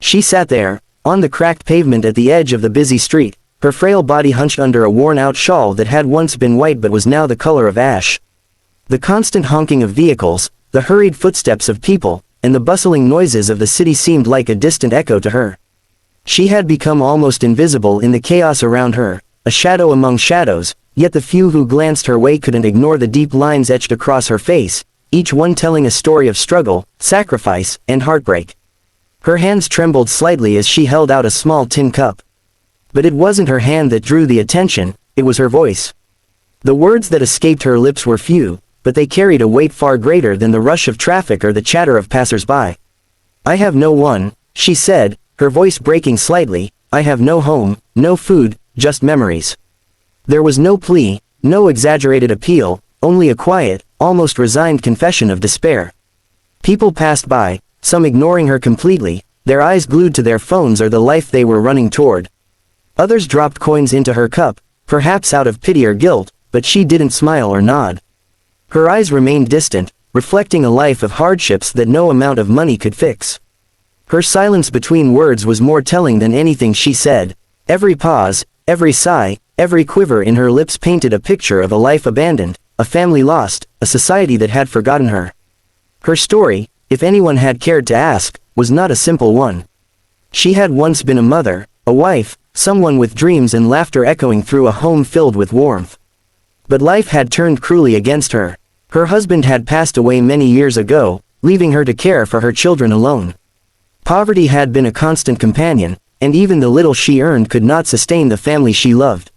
She sat there, on the cracked pavement at the edge of the busy street, her frail body hunched under a worn-out shawl that had once been white but was now the color of ash. The constant honking of vehicles, the hurried footsteps of people, and the bustling noises of the city seemed like a distant echo to her. She had become almost invisible in the chaos around her, a shadow among shadows, yet the few who glanced her way couldn't ignore the deep lines etched across her face, each one telling a story of struggle, sacrifice, and heartbreak. Her hands trembled slightly as she held out a small tin cup. But it wasn't her hand that drew the attention, it was her voice. The words that escaped her lips were few, but they carried a weight far greater than the rush of traffic or the chatter of passers-by. "I have no one," she said, her voice breaking slightly. "I have no home, no food, just memories." There was no plea, no exaggerated appeal, only a quiet, almost resigned confession of despair. People passed by, some ignoring her completely, their eyes glued to their phones or the life they were running toward. Others dropped coins into her cup, perhaps out of pity or guilt, but she didn't smile or nod. Her eyes remained distant, reflecting a life of hardships that no amount of money could fix. Her silence between words was more telling than anything she said. Every pause, every sigh, every quiver in her lips painted a picture of a life abandoned, a family lost, a society that had forgotten her. Her story, if anyone had cared to ask, was not a simple one. She had once been a mother, a wife, someone with dreams and laughter echoing through a home filled with warmth. But life had turned cruelly against her. Her husband had passed away many years ago, leaving her to care for her children alone. Poverty had been a constant companion, and even the little she earned could not sustain the family she loved.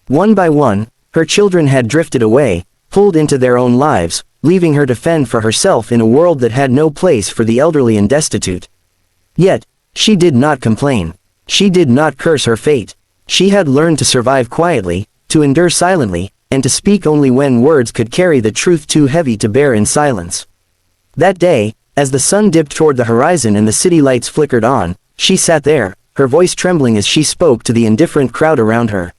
One by one, her children had drifted away, pulled into their own lives, leaving her to fend for herself in a world that had no place for the elderly and destitute. Yet, she did not complain. She did not curse her fate. She had learned to survive quietly, to endure silently, and to speak only when words could carry the truth too heavy to bear in silence. That day, as the sun dipped toward the horizon and the city lights flickered on, she sat there, her voice trembling as she spoke to the indifferent crowd around her.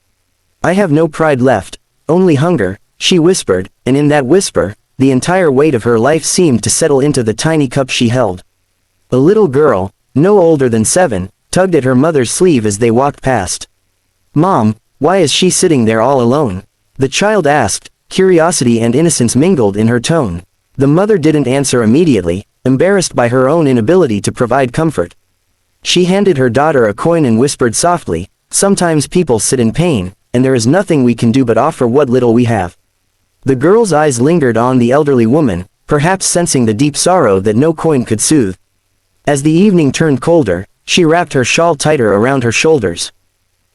"I have no pride left, only hunger," she whispered, and in that whisper, the entire weight of her life seemed to settle into the tiny cup she held. A little girl, no older than 7, tugged at her mother's sleeve as they walked past. "Mom, why is she sitting there all alone?" the child asked, curiosity and innocence mingled in her tone. The mother didn't answer immediately, embarrassed by her own inability to provide comfort. She handed her daughter a coin and whispered softly, "Sometimes people sit in pain, and there is nothing we can do but offer what little we have." The girl's eyes lingered on the elderly woman, perhaps sensing the deep sorrow that no coin could soothe. As the evening turned colder, she wrapped her shawl tighter around her shoulders.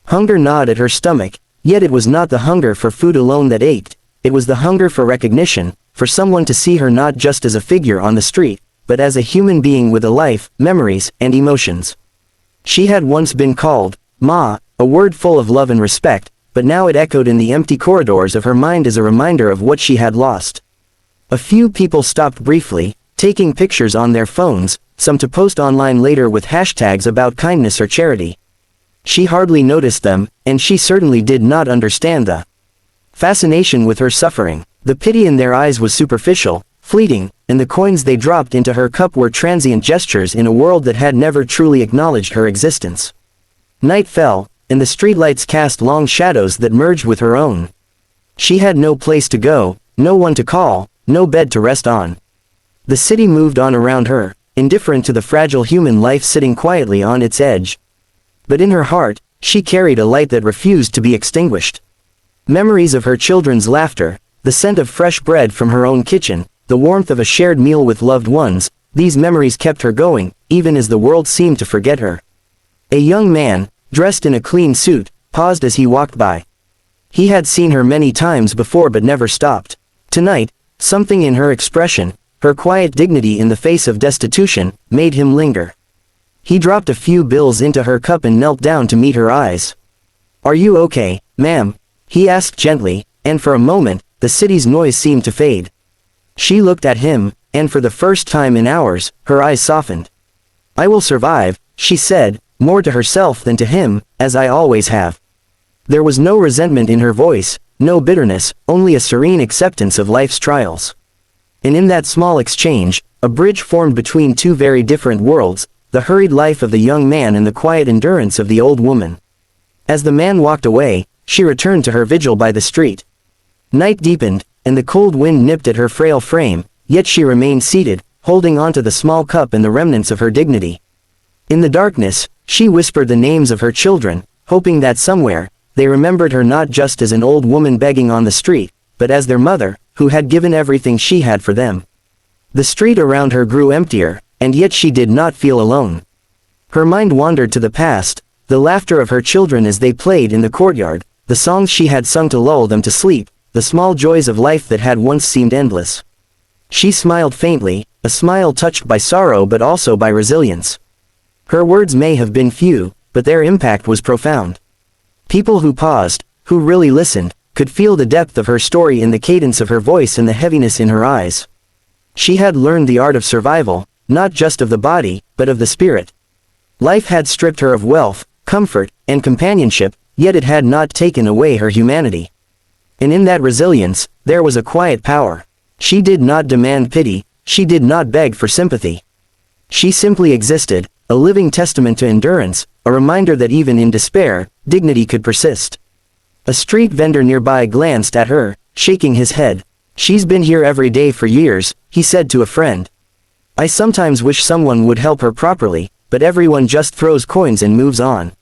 Hunger gnawed at her stomach, yet it was not the hunger for food alone that ached, it was the hunger for recognition, for someone to see her not just as a figure on the street, but as a human being with a life, memories, and emotions. She had once been called Ma, a word full of love and respect, but now it echoed in the empty corridors of her mind as a reminder of what she had lost. A few people stopped briefly, taking pictures on their phones, some to post online later with hashtags about kindness or charity. She hardly noticed them, and she certainly did not understand the fascination with her suffering. The pity in their eyes was superficial, fleeting, and the coins they dropped into her cup were transient gestures in a world that had never truly acknowledged her existence. Night fell, and the streetlights cast long shadows that merged with her own. She had no place to go, no one to call, no bed to rest on. The city moved on around her, indifferent to the fragile human life sitting quietly on its edge. But in her heart, she carried a light that refused to be extinguished. Memories of her children's laughter, the scent of fresh bread from her own kitchen, the warmth of a shared meal with loved ones, these memories kept her going, even as the world seemed to forget her. A young man, dressed in a clean suit, paused as he walked by. He had seen her many times before but never stopped. Tonight, something in her expression, her quiet dignity in the face of destitution, made him linger. He dropped a few bills into her cup and knelt down to meet her eyes. "Are you okay, ma'am?" he asked gently, and for a moment, the city's noise seemed to fade. She looked at him, and for the first time in hours, her eyes softened. "I will survive," she said, more to herself than to him, "as I always have." There was no resentment in her voice, no bitterness, only a serene acceptance of life's trials. And in that small exchange, a bridge formed between two very different worlds, the hurried life of the young man and the quiet endurance of the old woman. As the man walked away, she returned to her vigil by the street. Night deepened, and the cold wind nipped at her frail frame, yet she remained seated, holding onto the small cup and the remnants of her dignity. In the darkness, she whispered the names of her children, hoping that somewhere, they remembered her not just as an old woman begging on the street, but as their mother, who had given everything she had for them. The street around her grew emptier, and yet she did not feel alone. Her mind wandered to the past, the laughter of her children as they played in the courtyard, the songs she had sung to lull them to sleep, the small joys of life that had once seemed endless. She smiled faintly, a smile touched by sorrow but also by resilience. Her words may have been few, but their impact was profound. People who paused, who really listened, could feel the depth of her story in the cadence of her voice and the heaviness in her eyes. She had learned the art of survival, not just of the body, but of the spirit. Life had stripped her of wealth, comfort, and companionship, yet it had not taken away her humanity. And in that resilience, there was a quiet power. She did not demand pity, she did not beg for sympathy. She simply existed, a living testament to endurance, a reminder that even in despair, dignity could persist. A street vendor nearby glanced at her, shaking his head. "She's been here every day for years," he said to a friend. "I sometimes wish someone would help her properly, but everyone just throws coins and moves on."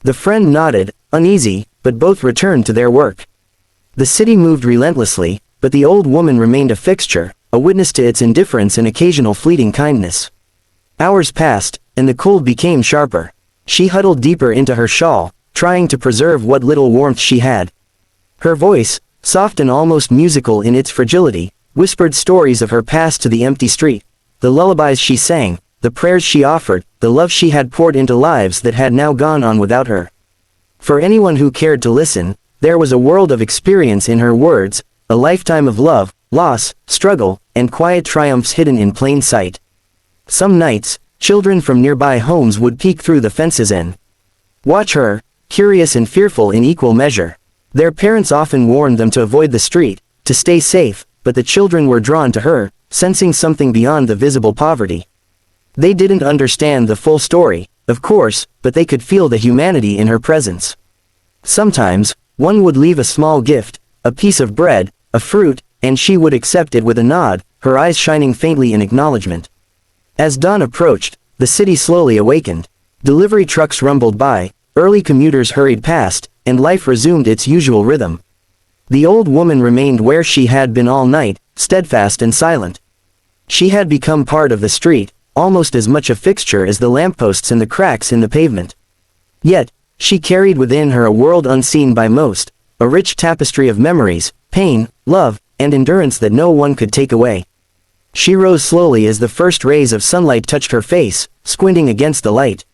The friend nodded, uneasy, but both returned to their work. The city moved relentlessly, but the old woman remained a fixture, a witness to its indifference and occasional fleeting kindness. Hours passed, and the cold became sharper. She huddled deeper into her shawl, trying to preserve what little warmth she had. Her voice, soft and almost musical in its fragility, whispered stories of her past to the empty street, the lullabies she sang, the prayers she offered, the love she had poured into lives that had now gone on without her. For anyone who cared to listen, there was a world of experience in her words, a lifetime of love, loss, struggle, and quiet triumphs hidden in plain sight. Some nights, children from nearby homes would peek through the fences and watch her, curious and fearful in equal measure. Their parents often warned them to avoid the street, to stay safe, but the children were drawn to her, sensing something beyond the visible poverty. They didn't understand the full story, of course, but they could feel the humanity in her presence. Sometimes, one would leave a small gift, a piece of bread, a fruit, and she would accept it with a nod, her eyes shining faintly in acknowledgement. As dawn approached, the city slowly awakened. Delivery trucks rumbled by, early commuters hurried past, and life resumed its usual rhythm. The old woman remained where she had been all night, steadfast and silent. She had become part of the street, almost as much a fixture as the lampposts and the cracks in the pavement. Yet, she carried within her a world unseen by most, a rich tapestry of memories, pain, love, and endurance that no one could take away. She rose slowly as the first rays of sunlight touched her face, squinting against the light.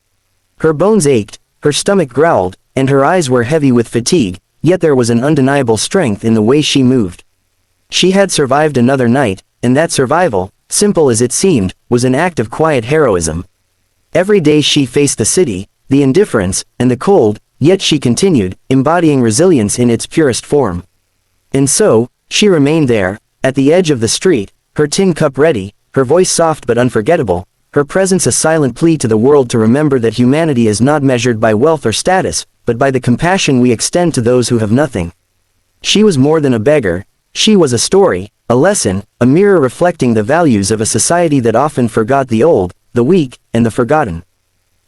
Her bones ached, her stomach growled, and her eyes were heavy with fatigue, yet there was an undeniable strength in the way she moved. She had survived another night, and that survival, simple as it seemed, was an act of quiet heroism. Every day she faced the city, the indifference, and the cold, yet she continued, embodying resilience in its purest form. And so, she remained there, at the edge of the street, her tin cup ready, her voice soft but unforgettable, her presence a silent plea to the world to remember that humanity is not measured by wealth or status, but by the compassion we extend to those who have nothing. She was more than a beggar, she was a story, a lesson, a mirror reflecting the values of a society that often forgot the old, the weak, and the forgotten.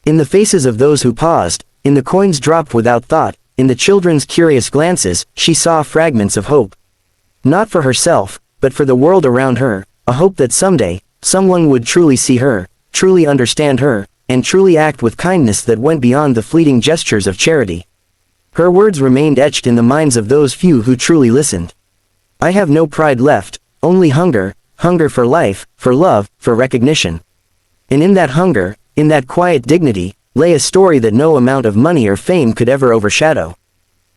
In the faces of those who paused, in the coins dropped without thought, in the children's curious glances, she saw fragments of hope. Not for herself, but for the world around her, a hope that someday, someone would truly see her, truly understand her, and truly act with kindness that went beyond the fleeting gestures of charity. Her words remained etched in the minds of those few who truly listened. "I have no pride left, only hunger, hunger for life, for love, for recognition." And in that hunger, in that quiet dignity, lay a story that no amount of money or fame could ever overshadow.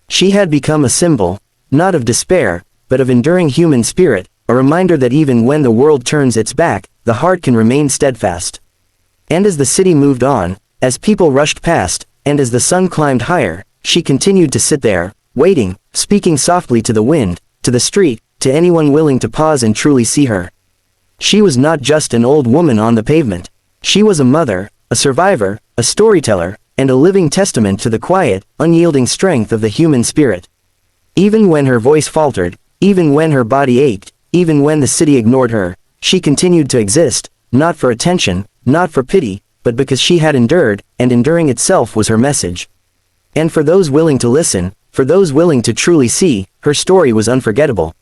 She had become a symbol, not of despair, but of enduring human spirit, a reminder that even when the world turns its back, the heart can remain steadfast. And as the city moved on, as people rushed past, and as the sun climbed higher, she continued to sit there, waiting, speaking softly to the wind, to the street, to anyone willing to pause and truly see her. She was not just an old woman on the pavement. She was a mother, a survivor, a storyteller, and a living testament to the quiet, unyielding strength of the human spirit. Even when her voice faltered, even when her body ached, even when the city ignored her, she continued to exist, not for attention, not for pity, but because she had endured, and enduring itself was her message. And for those willing to listen, for those willing to truly see, her story was unforgettable.